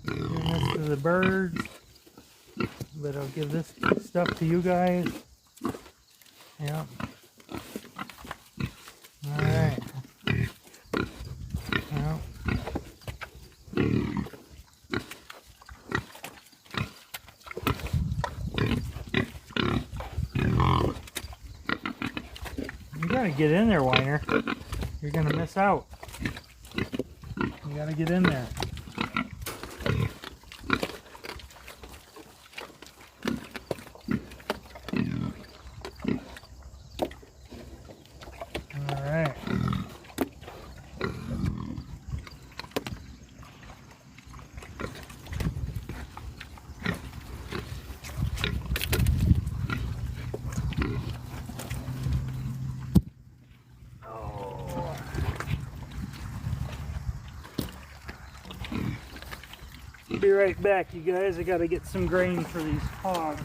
Giving this to the birds, but I'll give this stuff to you guys. Yep. Alright. Yep. You gotta get in there, Whiner. You're gonna miss out. You gotta get in there. Alright. Be right back, you guys. I gotta get some grain for these hogs.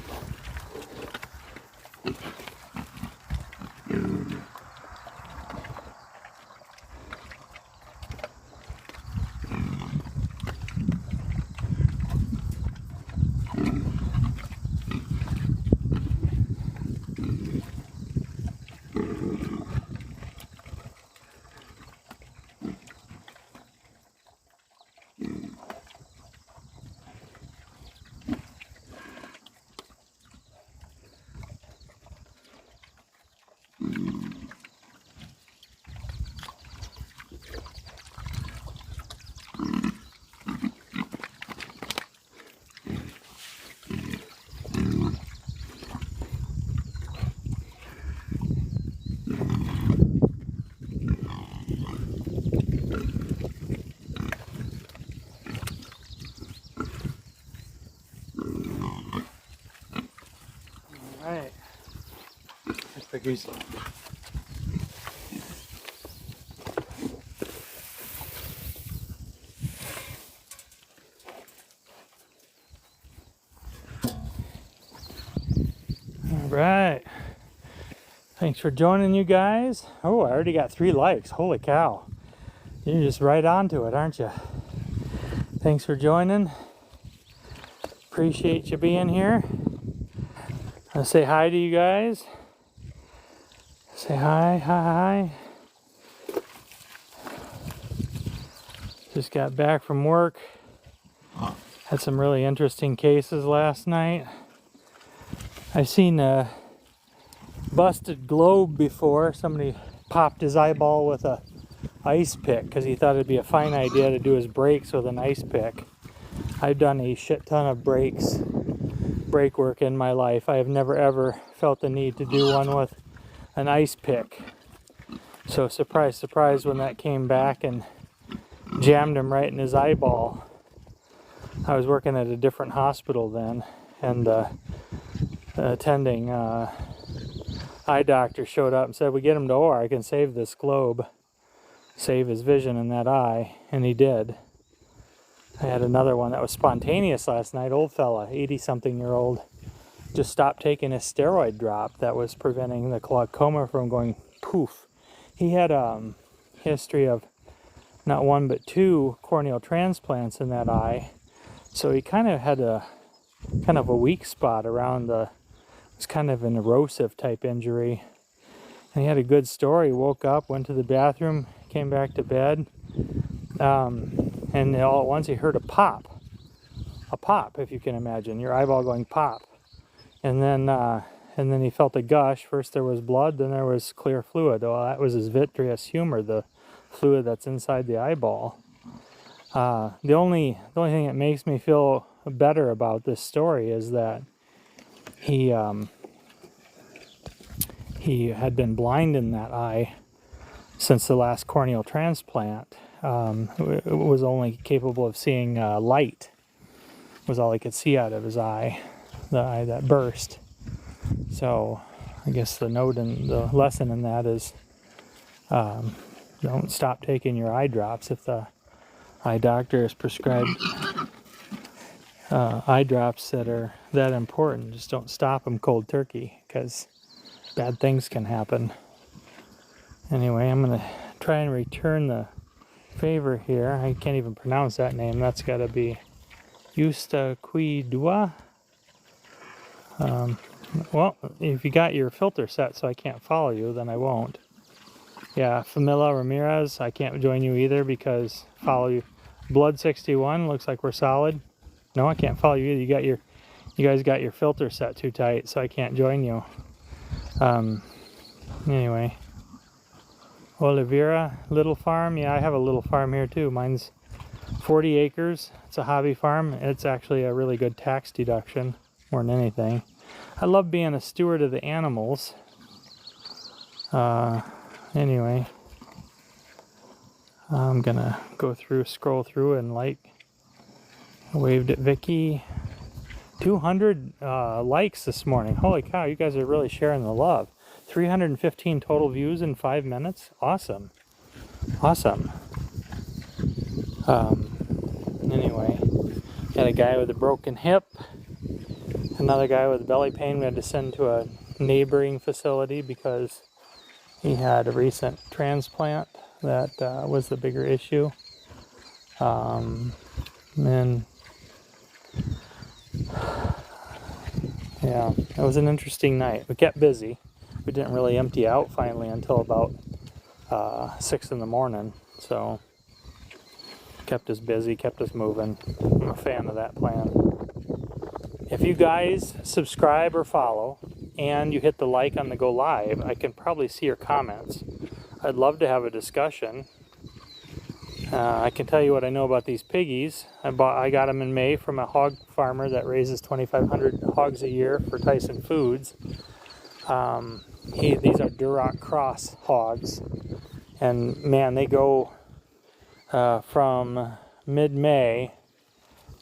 Alright. Piggies. Alright. Thanks for joining, you guys. Oh, I already got 3 likes. Holy cow. You're just right onto it, aren't you? Thanks for joining. Appreciate you being here. I'll say hi to you guys. Say hi, hi, hi. Just got back from work. Had some really interesting cases last night. I've seen a busted globe before. Somebody popped his eyeball with a ice pick because he thought it'd be a fine idea to do his brakes with an ice pick. I've done a shit ton of brake work in my life. I have never ever felt the need to do one with an ice pick. So surprise, surprise, when that came back and jammed him right in his eyeball. I was working at a different hospital then, and attending eye doctor showed up and said, "We get him to OR, I can save this globe, save his vision in that eye," and he did. I had another one that was spontaneous last night. Old fella, 80-something-year-old, just stopped taking his steroid drop that was preventing the glaucoma from going poof. He had a history of not 1 but 2 corneal transplants in that eye, so he kind of had a weak spot around the. It was kind of an erosive type injury, and he had a good story. Woke up, went to the bathroom, came back to bed. And all at once he heard a pop, if you can imagine, your eyeball going pop. And then he felt a gush. First there was blood, then there was clear fluid. Well, that was his vitreous humor, the fluid that's inside the eyeball. The only thing that makes me feel better about this story is that he had been blind in that eye since the last corneal transplant. It was only capable of seeing light. Was all he could see out of his eye, the eye that burst. So I guess the note and the lesson in that is don't stop taking your eye drops. If the eye doctor has prescribed eye drops that are that important, just don't stop them cold turkey, because bad things can happen. Anyway, I'm going to try and return the favor here. I can't even pronounce that name. That's got to be Eustaquidua. Well, if you got your filter set so I can't follow you, then I won't. Yeah, Famila Ramirez, I can't join you either because follow you. Blood 61, looks like we're solid. No, I can't follow you either. You guys got your filter set too tight, so I can't join you. Anyway. Oliveira, little farm. Yeah, I have a little farm here too. Mine's 40 acres. It's a hobby farm. It's actually a really good tax deduction more than anything. I love being a steward of the animals. Anyway, I'm gonna go through, scroll through and like. I waved at Vicky. 200 likes this morning. Holy cow, you guys are really sharing the love. 315 total views in 5 minutes. Awesome. Awesome. Anyway, got a guy with a broken hip. Another guy with belly pain we had to send to a neighboring facility because he had a recent transplant that was the bigger issue. And yeah, it was an interesting night. We kept busy. We didn't really empty out finally until about 6 in the morning. So kept us busy, kept us moving. I'm a fan of that plan. If you guys subscribe or follow and you hit the like on the go live, I can probably see your comments. I'd love to have a discussion. I can tell you what I know about these piggies. I got them in May from a hog farmer that raises 2,500 hogs a year for Tyson Foods. These are Duroc Cross hogs, and man, they go from mid-May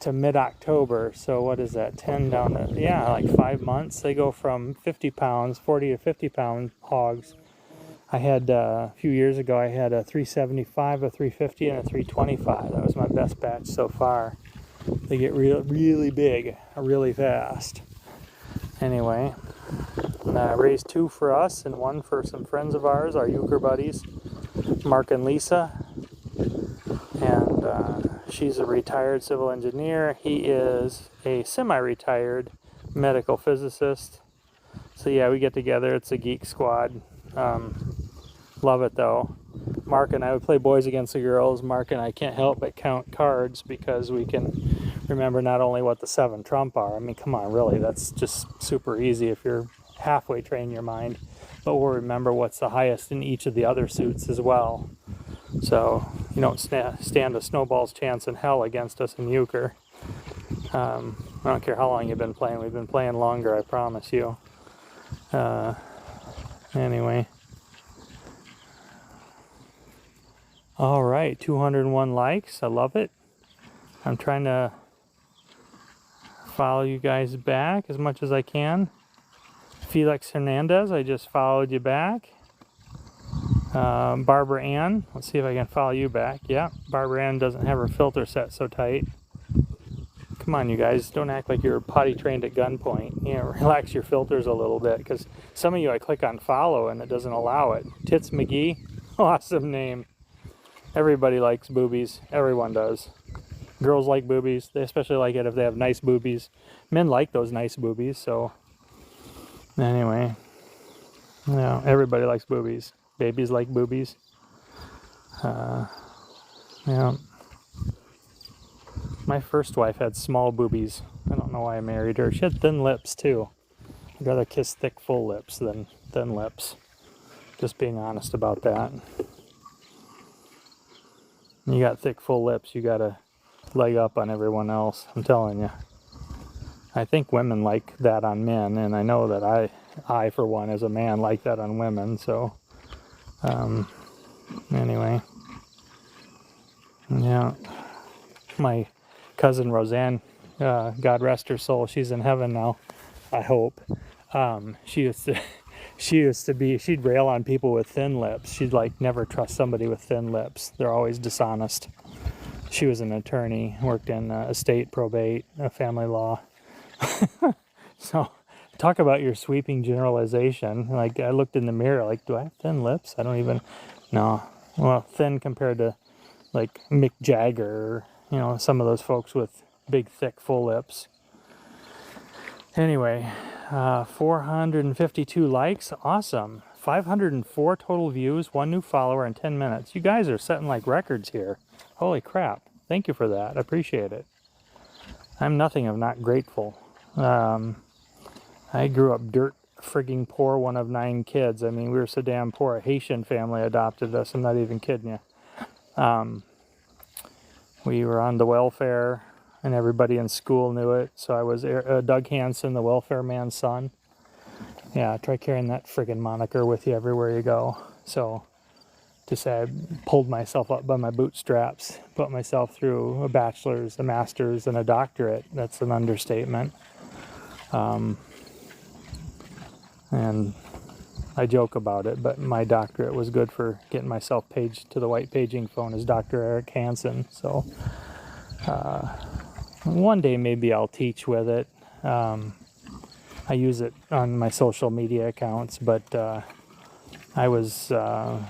to mid-October. So what is that? 10 down to like 5 months. They go from 50 pounds, 40 to 50 pound hogs. I had a few years ago, I had a 375, a 350, and a 325. That was my best batch so far. They get really big, really fast. Anyway, I raised 2 for us and 1 for some friends of ours, our euchre buddies, Mark and Lisa. And she's a retired civil engineer. He is a semi-retired medical physicist. So yeah, we get together. It's a geek squad. Love it though. Mark and I would play boys against the girls. Mark and I can't help but count cards because we can remember not only what the 7 trump are. I mean, come on, really, that's just super easy if you're halfway trained your mind. But we'll remember what's the highest in each of the other suits as well. So you don't stand a snowball's chance in hell against us in euchre. I don't care how long you've been playing. We've been playing longer, I promise you. Anyway. All right, 201 likes. I love it. I'm trying to follow you guys back as much as I can. Felix Hernandez, I just followed you back. Barbara Ann, let's see if I can follow you back. Yeah, Barbara Ann doesn't have her filter set so tight. Come on, you guys, don't act like you're potty trained at gunpoint. You know, relax your filters a little bit, because some of you I click on follow and it doesn't allow it. Tits McGee, awesome name. Everybody likes boobies. Everyone does. Girls like boobies. They especially like it if they have nice boobies. Men like those nice boobies, so anyway. Yeah, everybody likes boobies. Babies like boobies. Yeah. My first wife had small boobies. I don't know why I married her. She had thin lips too. I'd rather kiss thick, full lips than thin lips. Just being honest about that. You got thick, full lips, you got a leg up on everyone else. I'm telling you. I think women like that on men, and I know that I for one, as a man, like that on women. So, anyway, yeah. My cousin Roseanne, God rest her soul, she's in heaven now, I hope. She'd rail on people with thin lips. She'd like never trust somebody with thin lips. They're always dishonest. She was an attorney, worked in estate, probate, family law. So talk about your sweeping generalization. Like, I looked in the mirror like, do I have thin lips? I don't even, no. Well, thin compared to like Mick Jagger, you know, some of those folks with big, thick, full lips. Anyway, 452 likes. Awesome. 504 total views, 1 new follower in 10 minutes. You guys are setting like records here. Holy crap. Thank you for that. I appreciate it. I'm nothing if not grateful. I grew up dirt frigging poor, one of 9 kids. I mean, we were so damn poor. A Haitian family adopted us. I'm not even kidding you. We were on the welfare, and everybody in school knew it. So I was Doug Hansen, the welfare man's son. Yeah, try carrying that friggin' moniker with you everywhere you go. So to say I pulled myself up by my bootstraps, put myself through a bachelor's, a master's, and a doctorate, that's an understatement. And I joke about it, but my doctorate was good for getting myself paged to the white paging phone as Dr. Eric Hansen. So one day maybe I'll teach with it. I use it on my social media accounts, but I was a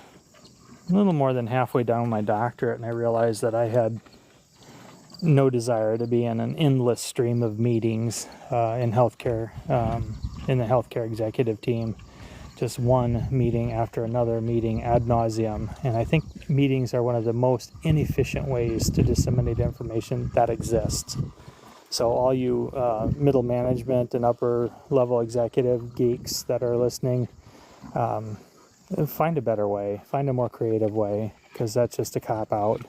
little more than halfway down my doctorate, and I realized that I had no desire to be in an endless stream of meetings in healthcare, in the healthcare executive team. Just one meeting after another meeting ad nauseum. And I think meetings are one of the most inefficient ways to disseminate information that exists. So all you middle management and upper level executive geeks that are listening, find a better way, find a more creative way, because that's just a cop out.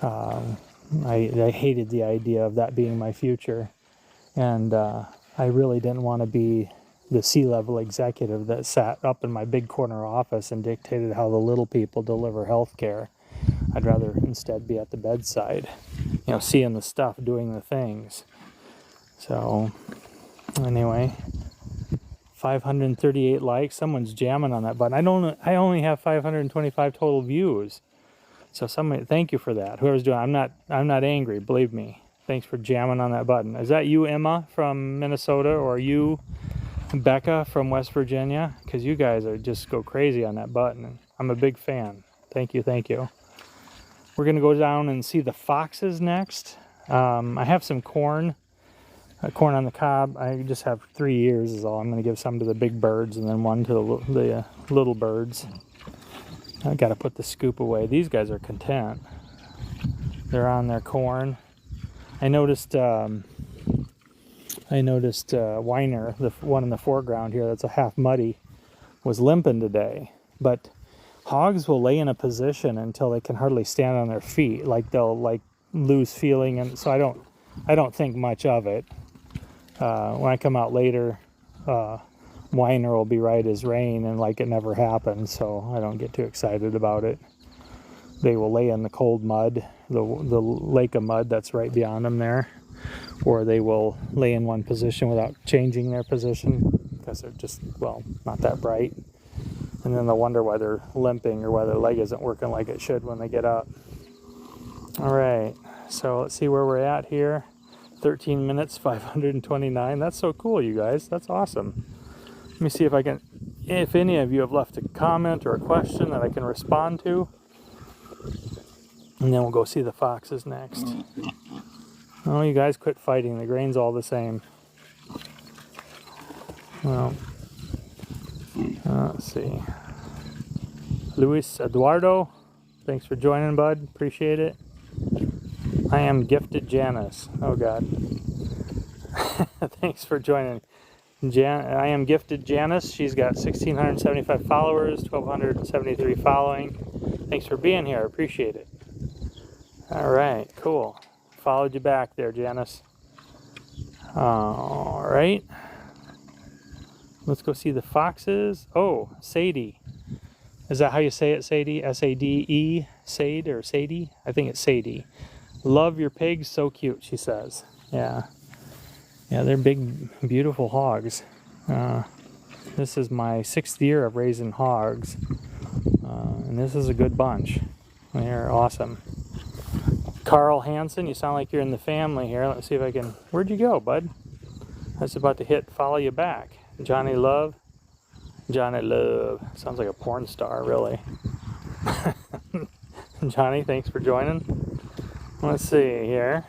I hated the idea of that being my future. And I really didn't want to be the C-level executive that sat up in my big corner office and dictated how the little people deliver health care. I'd rather instead be at the bedside, you know, seeing the stuff, doing the things. So anyway, 538 likes. Someone's jamming on that button. I only have 525 total views. So somebody, thank you for that. Whoever's doing it, I'm not angry, believe me. Thanks for jamming on that button. Is that you, Emma from Minnesota, or you, Becca from West Virginia? Because you guys are just go crazy on that button. I'm a big fan. Thank you, thank you. We're going to go down and see the foxes next. I have some corn on the cob. I just have 3 ears is all. I'm going to give some to the big birds and then one to the little birds. I got to put the scoop away. These guys are content. They're on their corn. I noticed Weiner, the one in the foreground here that's a half muddy, was limping today. But hogs will lay in a position until they can hardly stand on their feet, like they'll like lose feeling, and so I don't think much of it. When I come out later, Weiner will be right as rain and like it never happened, so I don't get too excited about it. They will lay in the cold mud, the lake of mud that's right beyond them there, or they will lay in one position without changing their position because they're just, well, not that bright. And then they'll wonder why they're limping or why their leg isn't working like it should when they get up. All right, so let's see where we're at here. 13 minutes, 529. That's so cool, you guys. That's awesome. Let me see if any of you have left a comment or a question that I can respond to. And then we'll go see the foxes next. Oh, you guys quit fighting. The grain's all the same. Well, let's see. Luis Eduardo, thanks for joining, bud. Appreciate it. I am gifted Janice. Oh, God. Thanks for joining. I am gifted Janice. She's got 1,675 followers, 1,273 following. Thanks for being here. Appreciate it. All right, cool. Followed you back there, Janice. All right. Let's go see the foxes. Oh, Sadie. Is that how you say it, Sadie? S-A-D-E? Sade or Sadie? I think it's Sadie. Love your pigs, so cute, she says. Yeah. Yeah, they're big, beautiful hogs. This is my 6th year of raising hogs. And this is a good bunch. They're awesome. Carl Hansen, you sound like you're in the family here. Let's see if I can... Where'd you go, bud? I was about to hit follow you back. Johnny Love. Johnny Love. Sounds like a porn star, really. Johnny, thanks for joining. Let's see here.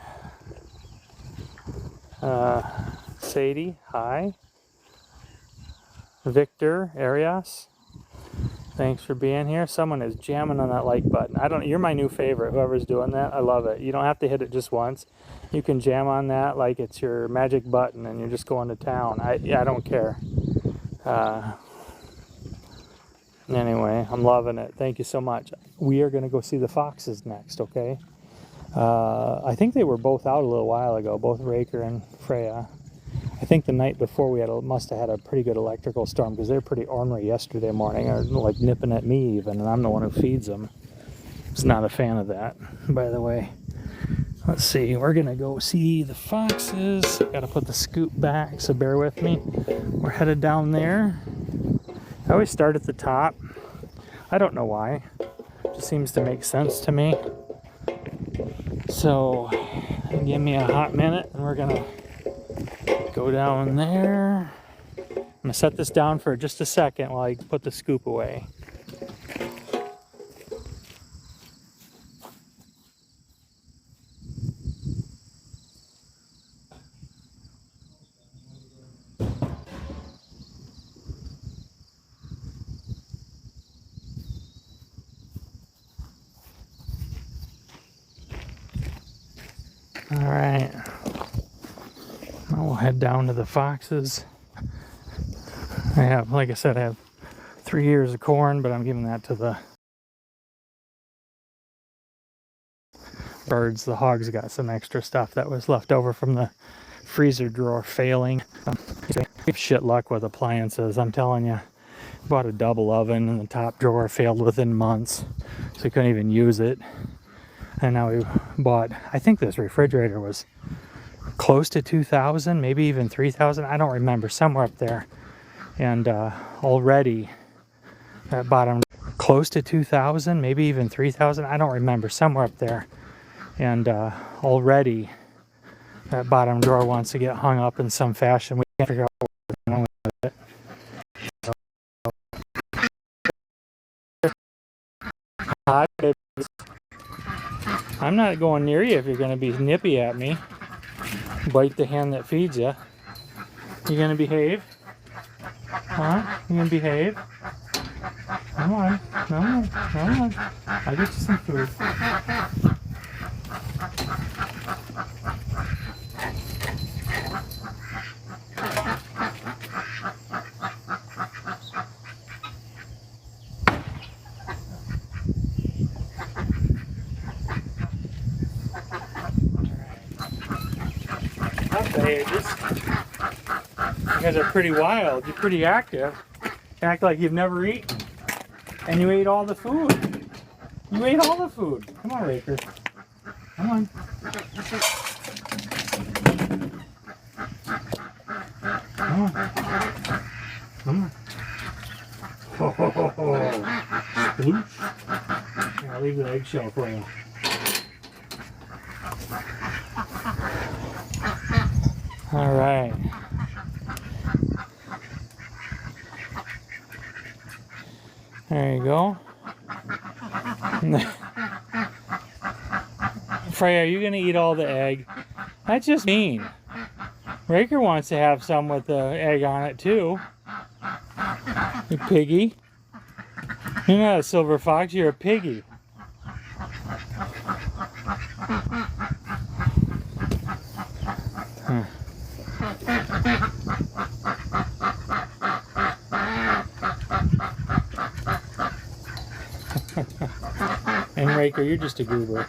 Sadie, hi. Victor Arias, thanks for being here. Someone is jamming on that like button. You're my new favorite, whoever's doing that. I love it. You don't have to hit it just once. You can jam on that like it's your magic button and you're just going to town. I don't care. Anyway, I'm loving it. Thank you so much. We are going to go see the foxes next, okay? I think they were both out a little while ago, both Raker and Freya. I think the night before must have had a pretty good electrical storm because they're pretty ornery yesterday morning, or like nipping at me even, and I'm the one who feeds them. I was not a fan of that, by the way. Let's see, we're gonna go see the foxes. Gotta put the scoop back, so bear with me. We're headed down there. I always start at the top. I don't know why. It just seems to make sense to me. So, give me a hot minute and we're gonna go down there. I'm gonna set this down for just a second while I put the scoop away. All right, now we'll head down to the foxes. Like I said, I have 3 ears of corn, but I'm giving that to the birds. The hogs got some extra stuff that was left over from the freezer drawer failing. Shit luck with appliances, I'm telling you. Bought a double oven and the top drawer failed within months, so we couldn't even use it. And now we bought, I think this refrigerator was close to 2,000, maybe even 3,000. I don't remember, somewhere up there. And already that bottom, close to 2,000, maybe even 3,000. I don't remember, somewhere up there. And already that bottom drawer wants to get hung up in some fashion. We can't figure out what's wrong with it. Hi, babies. I'm not going near you if you're going to be nippy at me. Bite the hand that feeds you. You going to behave? Huh? You going to behave? Come on. Come on. Come on. I'll get you some food. You guys are pretty wild. You're pretty active. You act like you've never eaten. And you ate all the food. You ate all the food. Come on, Raker. Come on. Come on. Come on. Ho, ho, ho, ho. Sploosh. Here, I'll leave the eggshell for you. All right. There you go. Freya, are you going to eat all the egg? That's just mean. Raker wants to have some with the egg on it too. You piggy. You're not a silver fox, you're a piggy. Huh. And Raker, you're just a goober.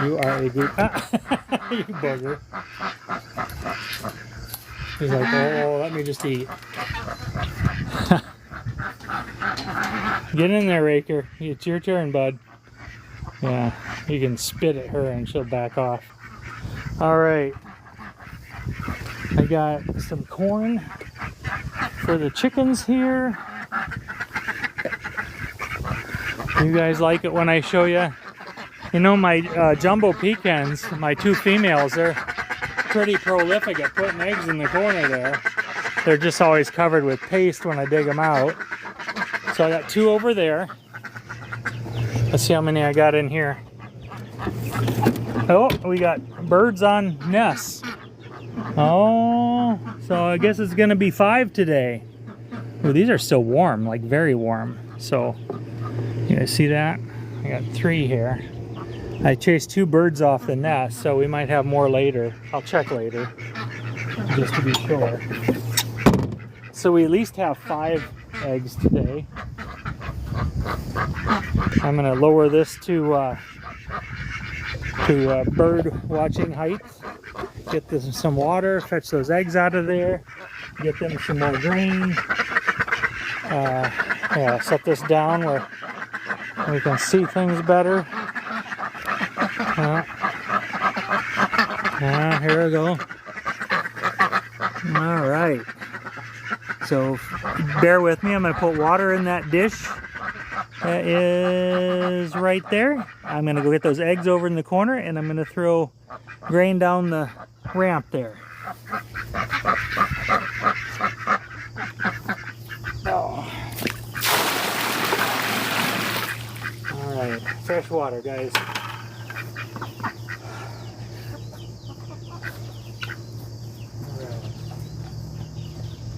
You are a goober. You bugger. He's like, oh, let me just eat. Get in there, Raker. It's your turn, bud. Yeah, you can spit at her and she'll back off. All right. I got some corn for the chickens here. You guys like it when I show you? You know, my jumbo pecans, my two females, they're pretty prolific at putting eggs in the corner there. They're just always covered with paste when I dig them out. So I got two over there. Let's see how many I got in here. Oh, we got birds on nests. Oh, so I guess it's gonna be 5 today. Well, these are still warm, like very warm. So, you guys see that? I got 3 here. I chased 2 birds off the nest, so we might have more later. I'll check later, just to be sure. So we at least have 5 eggs today. I'm gonna lower this to bird watching height. Get this some water, fetch those eggs out of there, get them some more grain. Yeah, set this down where we can see things better. Here we go. All right. So bear with me. I'm going to put water in that dish that is right there. I'm going to go get those eggs over in the corner, and I'm going to throw grain down the ramp there. Oh. All right, fresh water, guys.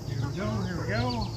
Here we go.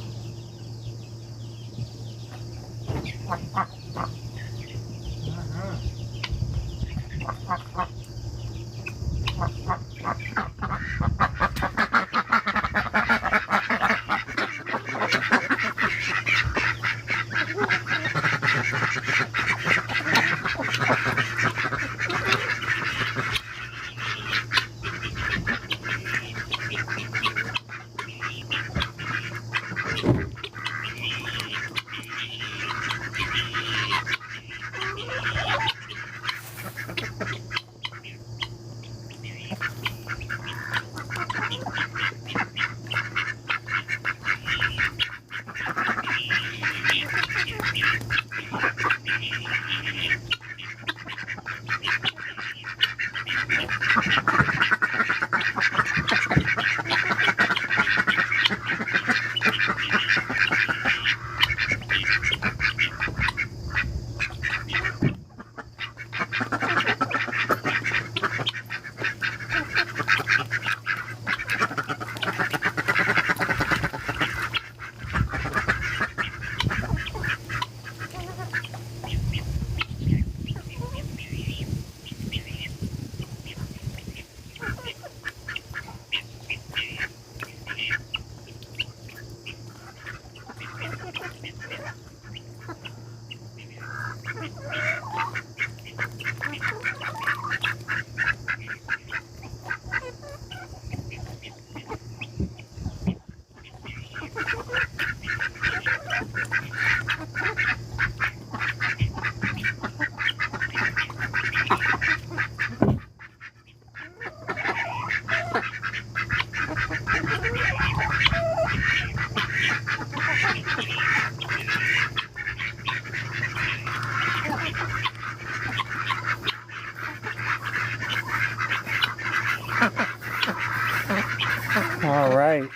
All right.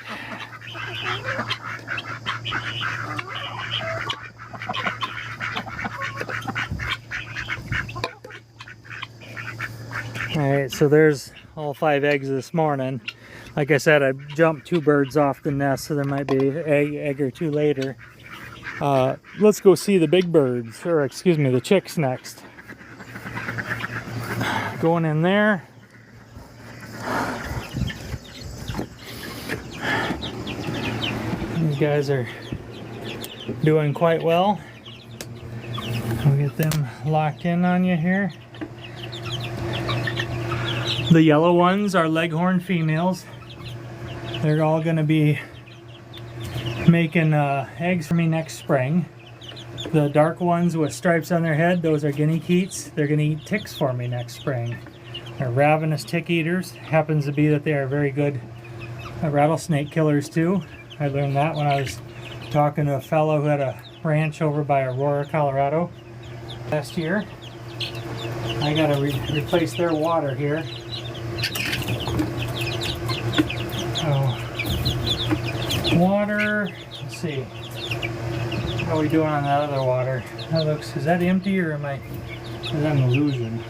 All right, so there's all 5 eggs this morning. Like I said, I jumped 2 birds off the nest, so there might be an egg or 2 later. Let's go see the big birds, or excuse me, the chicks next. Going in there. These guys are doing quite well. I'll get them locked in on you here. The yellow ones are leghorn females. They're all going to be making eggs for me next spring. The dark ones with stripes on their head, those are guinea keats. They're going to eat ticks for me next spring. They're ravenous tick eaters. Happens to be that they are very good rattlesnake killers too. I learned that when I was talking to a fellow who had a ranch over by Aurora, Colorado last year. I got to replace their water here. Water, let's see. How are we doing on that other water? That looks, is that empty or am I, is that an illusion?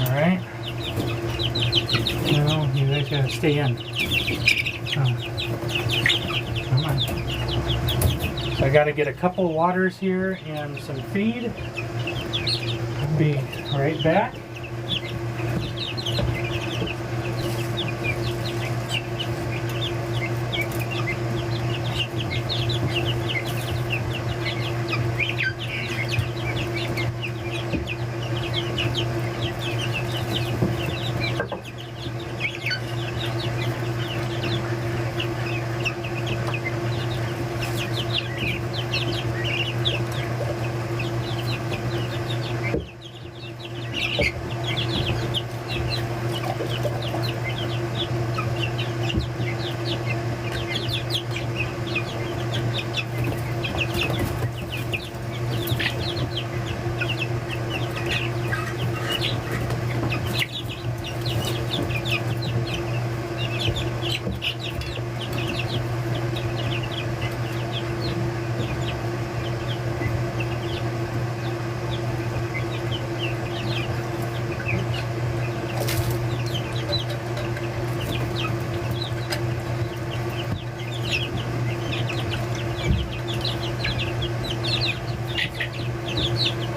Alright. No, you guys gotta stay in. Oh. Come on. So I gotta get a couple of waters here and some feed. I'll be right back.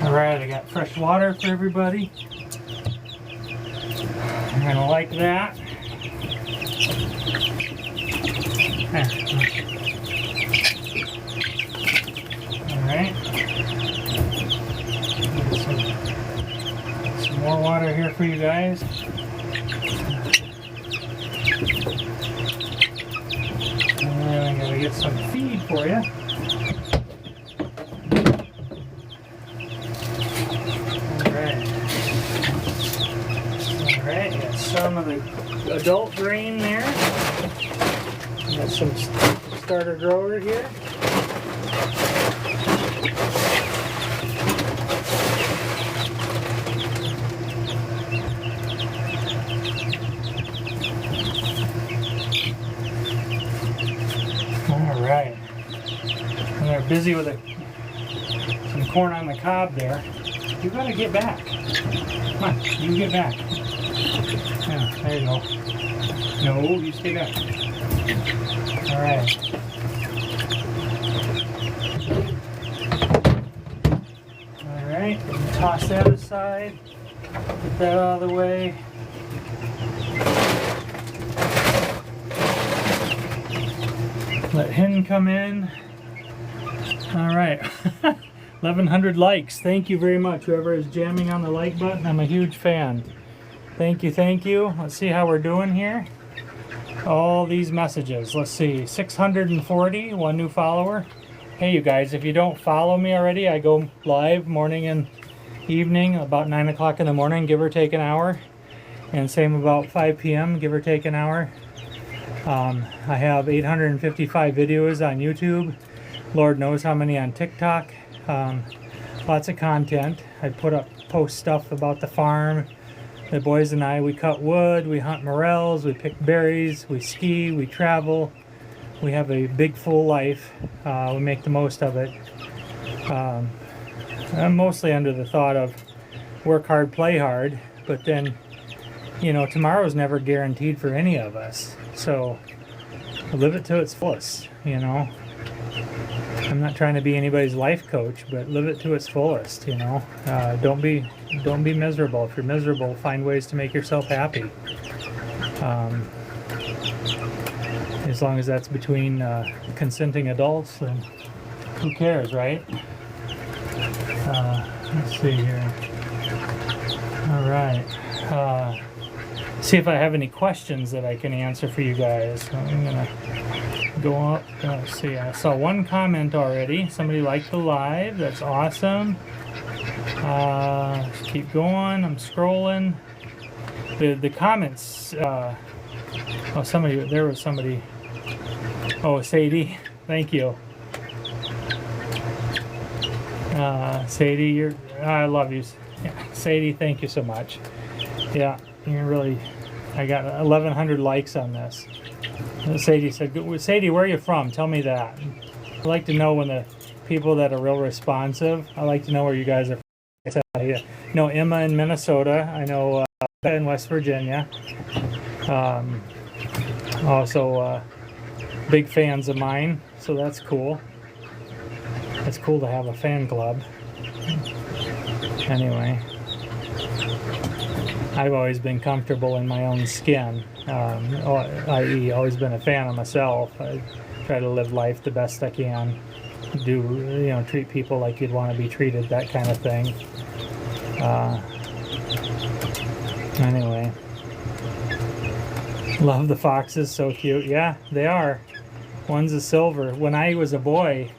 Alright, I got fresh water for everybody. You're gonna like that. Alright. Some more water here for you guys. And then I gotta get some feed for you. Some of the adult grain there. Got some starter grower here. All right. And they're busy with some corn on the cob there. You gotta get back. Come on, you get back. Yeah, there you go. No, you stay back. Alright. Alright, toss that aside. Get that out of the way. Let Hen come in. Alright. 1,100 likes. Thank you very much. Whoever is jamming on the like button, I'm a huge fan. Thank you, thank you. Let's see how we're doing here. All these messages. Let's see, 640, one new follower. Hey, you guys, if you don't follow me already, I go live morning and evening, about 9 o'clock in the morning, give or take an hour. And same about 5 p.m., give or take an hour. I have 855 videos on YouTube. Lord knows how many on TikTok. Lots of content. I post stuff about the farm. The boys and I, we cut wood, we hunt morels, we pick berries, we ski, we travel. We have a big full life. We make the most of it. I'm mostly under the thought of work hard, play hard, but then, you know, tomorrow's never guaranteed for any of us. So live it to its fullest, you know. I'm not trying to be anybody's life coach, but live it to its fullest, you know. Don't be miserable. If you're miserable, find ways to make yourself happy. As long as that's between consenting adults, then who cares, right? Let's see here. All right. See if I have any questions that I can answer for you guys. I'm gonna go up. Let's see. I saw one comment already. Somebody liked the live. That's awesome. Let's keep going. I'm scrolling. The comments. Oh, somebody. There was somebody. Oh, Sadie. Thank you. Sadie, I love you. Yeah, Sadie, thank you so much. Yeah, you're really I got 1,100 likes on this. Sadie said, Sadie, where are you from? Tell me that. I like to know when the people that are real responsive, I like to know where you guys are from. I said, I know Emma in Minnesota. I know Becca in West Virginia. Also, big fans of mine, so that's cool. It's cool to have a fan club. Anyway, I've always been comfortable in my own skin, i.e. always been a fan of myself. I try to live life the best I can, treat people like you'd want to be treated, that kind of thing. Anyway, love the foxes, so cute. Yeah, they are. One's a silver. When I was a boy,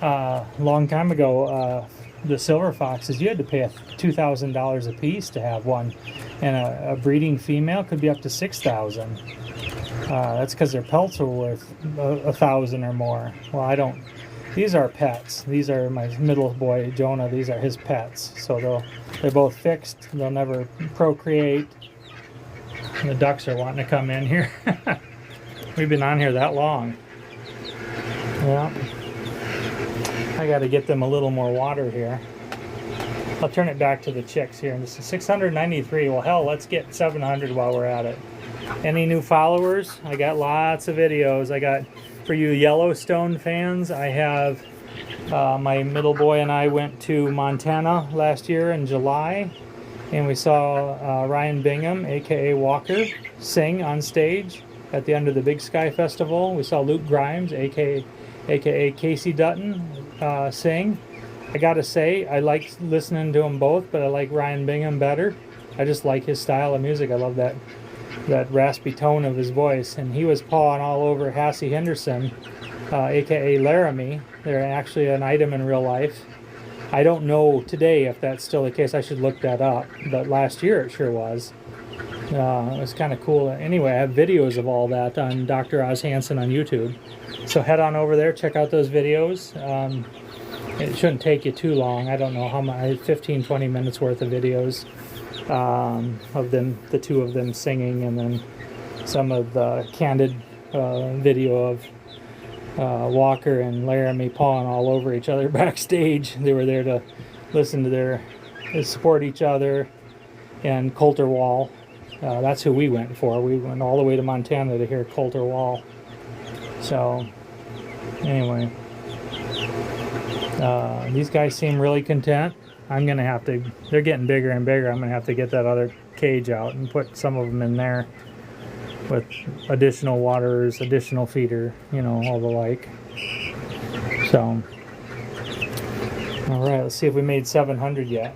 a long time ago, the silver foxes, you had to pay $2,000 a piece to have one, and a breeding female could be up to $6,000. That's because their pelts are worth $1,000 or more. Well, I don't. These are pets. These are my middle boy Jonah. These are his pets. So they're both fixed. They'll never procreate. And the ducks are wanting to come in here. We've been on here that long. Yeah. I got to get them a little more water here. I'll turn it back to the chicks here. And this is 693. Well, hell, let's get 700 while we're at it. Any new followers? I got lots of videos. I got, for you Yellowstone fans, I have my middle boy and I went to Montana last year in July, and we saw Ryan Bingham, aka Walker, sing on stage at the end of the Big Sky Festival. We saw Luke Grimes, aka Casey Dutton, sing. I gotta say, I like listening to them both, but I like Ryan Bingham better. I just like his style of music. I love that raspy tone of his voice. And he was pawing all over Hassie Henderson, aka Laramie. They're actually an item in real life. I don't know today if that's still the case. I should look that up, but last year it sure was. It was kind of cool. Anyway, I have videos of all that on Dr. Oz Hansen on YouTube. So head on over there, check out those videos. It shouldn't take you too long. I don't know how much, 15-20 minutes worth of videos of them, the two of them singing, and then some of the candid video of Walker and Laramie pawing all over each other backstage. They were there to listen to support each other. And Coulter Wall, that's who we went for. We went all the way to Montana to hear Coulter Wall. So anyway, these guys seem really content. I'm gonna have to, they're getting bigger and bigger. I'm gonna have to get that other cage out and put some of them in there with additional waters, additional feeder, all the like. So, all right, let's see if we made 700 yet.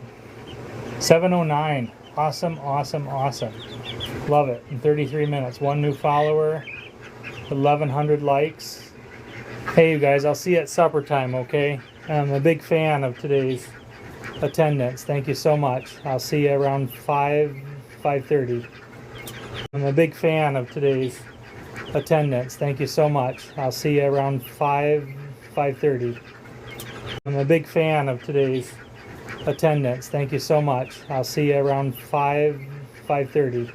709. Awesome, awesome, awesome. Love it. In 33 minutes. One new follower, 1,100 likes. Hey, you guys, I'll see you at supper time, okay? I'm a big fan of today's attendance. Thank you so much. I'll see you around 5:30. I'm a big fan of today's attendance. Thank you so much. I'll see you around 5:30. I'm a big fan of today's attendance. Thank you so much. I'll see you around 5:30.